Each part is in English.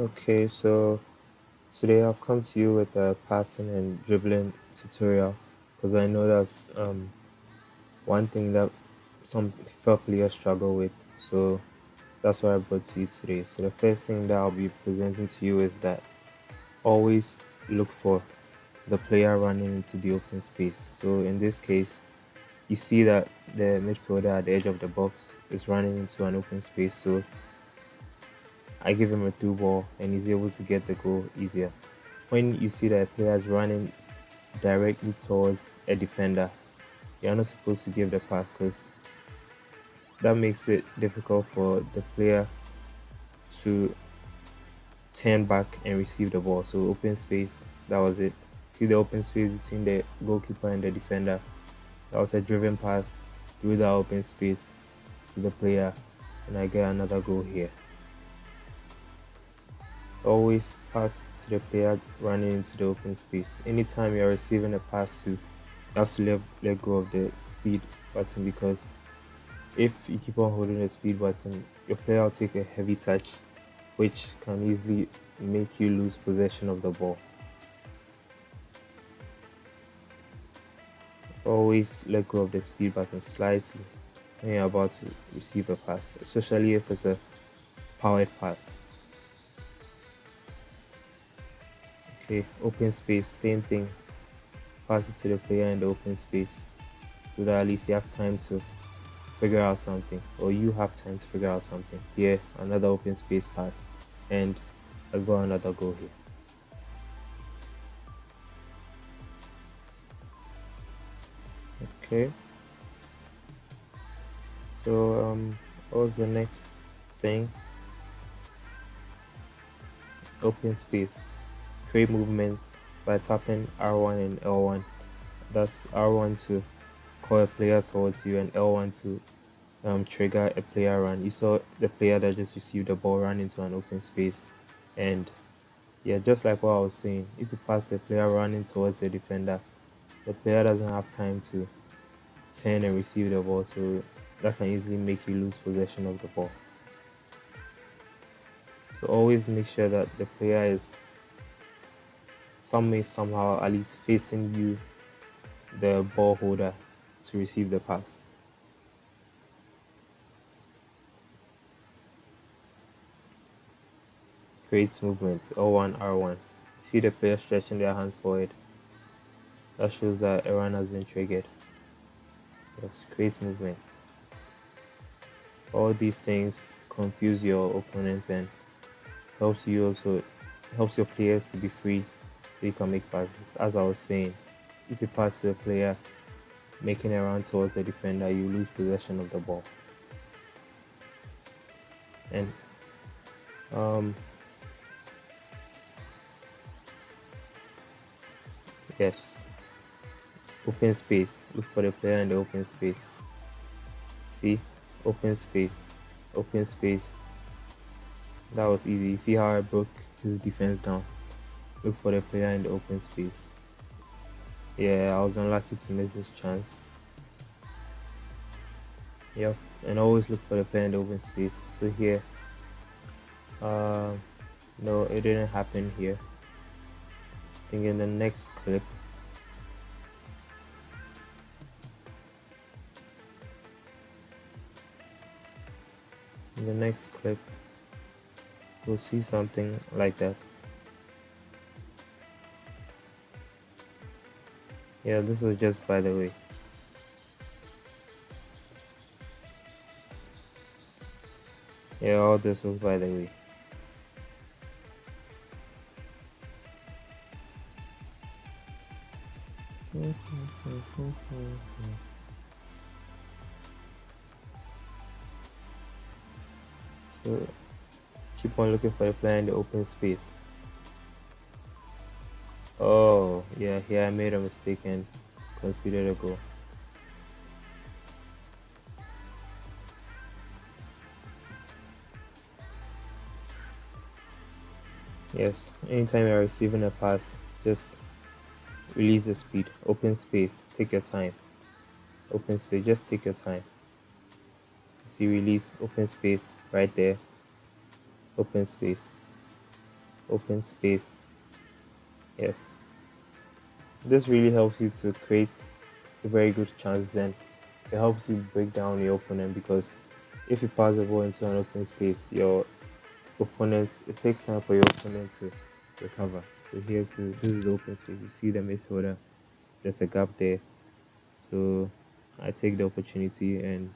Okay, so today I've come to you with a passing and dribbling tutorial because I know that's one thing that some FIFA players struggle with. So that's what I brought to you today. So the first thing that I'll be presenting to you is that always look for the player running into the open space. So in this case, you see that the midfielder at the edge of the box is running into an open space. So I give him a through ball and he's able to get the goal easier. When you see that a player is running directly towards a defender, you're not supposed to give the pass because that makes it difficult for the player to turn back and receive the ball. So open space, that was it. See the open space between the goalkeeper and the defender. That was a driven pass through that open space to the player, and I get another goal here. Always pass to the player running into the open space. Anytime you're receiving a pass to, you have to let go of the speed button because if you keep on holding the speed button, your player will take a heavy touch, which can easily make you lose possession of the ball. Always let go of the speed button slightly when you're about to receive a pass, especially if it's a powered pass. Okay, open space, same thing. Pass it to the player in the open space so that at least you have time to figure out something, or you have time to figure out something. Here, another open space pass, and I got another goal here. Okay, so what was the next thing? Open space. Create movements by tapping R1 and L1. That's R1 to call a player towards you, and L1 to trigger a player run. You saw the player that just received the ball run into an open space, and yeah, just like what I was saying, if you pass the player running towards the defender, the player doesn't have time to turn and receive the ball, so that can easily make you lose possession of the ball. So always make sure that the player is somehow at least facing you, the ball holder, to receive the pass. Creates movements, L1, R1. See the player stretching their hands forward. That shows that a run has been triggered. Yes, creates movement. All these things confuse your opponent and helps your players to be free so you can make passes. As I was saying, if you pass to the player making a run towards the defender, you lose possession of the ball. And um, yes, open space. Look for the player in the open space. See, open space, open space. That was easy. See how I broke his defense down. Look for the player in the open space. Yeah, I was unlucky to miss this chance. Yep, and always look for the player in the open space. So here, uh, no, it didn't happen here. I think in the next clip, we'll see something like that. Yeah, this was just by the way. Yeah, all this was by the way. So keep on looking for the player in the open space. Oh, yeah, here I made a mistake and conceded a goal. Yes, anytime you're receiving a pass, just release the speed. Open space, take your time. Open space, just take your time. See, release, open space, right there. Open space. open space. Yes, this really helps you to create a very good chance, and it helps you break down your opponent, because if you pass the ball into an open space, your opponent, it takes time for your opponent to recover. So here too, this is the open space. You see the midfielder, there's a gap there. So I take the opportunity and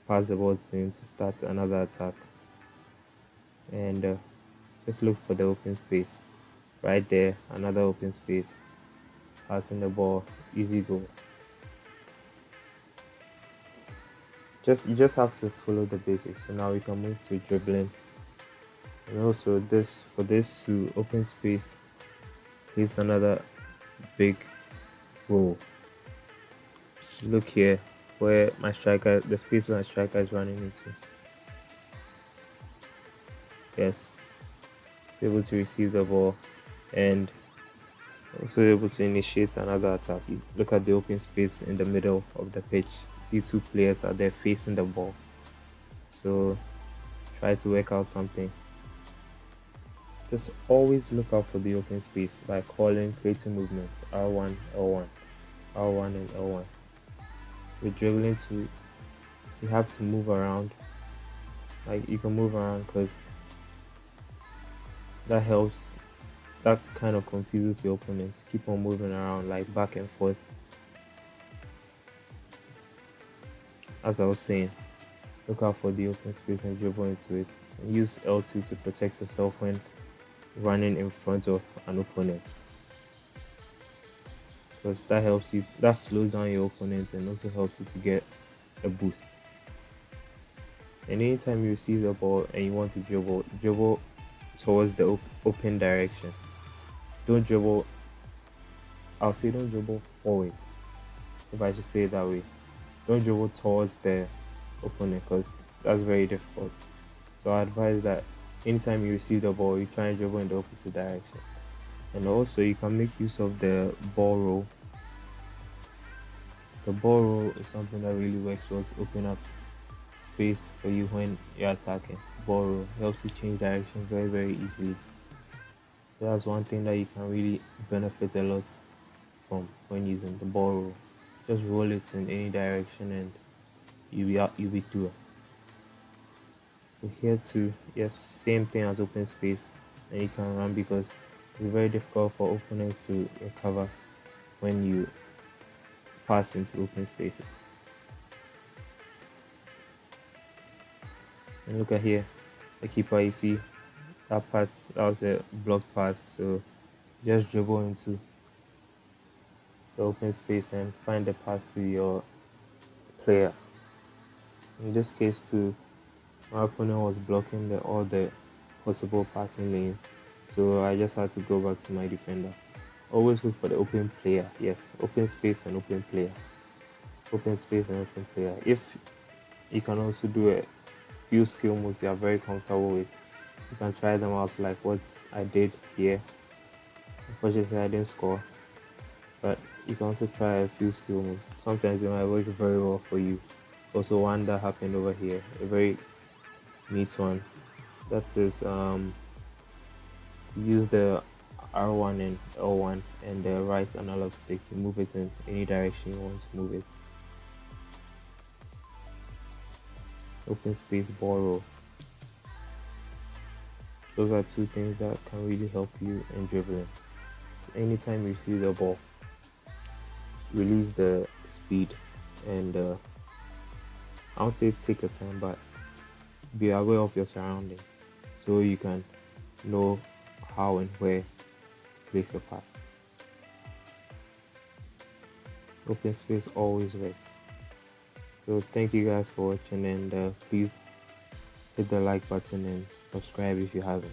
pass the ball to him to start another attack. And just look for the open space. Right there, another open space. Passing the ball, easy goal. You just have to follow the basics. So now we can move to dribbling. And also this to open space is another big role. Look here where the space where my striker is running into. Yes, be able to receive the ball and also able to initiate another attack. You look at the open space in the middle of the pitch. See two players are there facing the ball. So try to work out something. Just always look out for the open space by creating movements. R1, L1, R1 and L1. With dribbling too, you have to move around. Like you can move around because that helps. That kind of confuses your opponents. Keep on moving around like back and forth. As I was saying, look out for the open space and dribble into it. And use L2 to protect yourself when running in front of an opponent. Because that slows down your opponent and also helps you to get a boost. And anytime you receive the ball and you want to dribble towards the open direction. Don't dribble forward, if I should say it that way. Don't dribble towards the opponent, because that's very difficult. So I advise that anytime you receive the ball, you try and dribble in the opposite direction. And also you can make use of the ball roll. The ball roll is something that really works well to open up space for you when you're attacking. Ball roll helps you change direction very, very easily. So that's one thing that you can really benefit a lot from when using the ball roll. Just roll it in any direction and you'll be through. So here too, yes, same thing as open space, and you can run, because it's very difficult for opponents to recover when you pass into open spaces. And look at here, the keeper, you see that was a blocked pass, so just dribble into the open space and find the pass to your player. In this case too, my opponent was blocking all the possible passing lanes, so I just had to go back to my defender. Always look for the open player. Yes, open space and open player. Open space and open player. If you can also do a few skill moves you are very comfortable with, you can try them out, like what I did here. Unfortunately, I didn't score, but you can also try a few skill moves. Sometimes they might work very well for you. Also, one that happened over here, a very neat one. That is, use the R1 and L1 and the right analog stick to move it in any direction you want to move it. Open space, ball roll. Those are two things that can really help you in dribbling. Anytime you see the ball, release the speed, and I would say take your time, but be aware of your surroundings so you can know how and where to place your pass. Open space always works. So thank you guys for watching, and please hit the like button and subscribe if you haven't.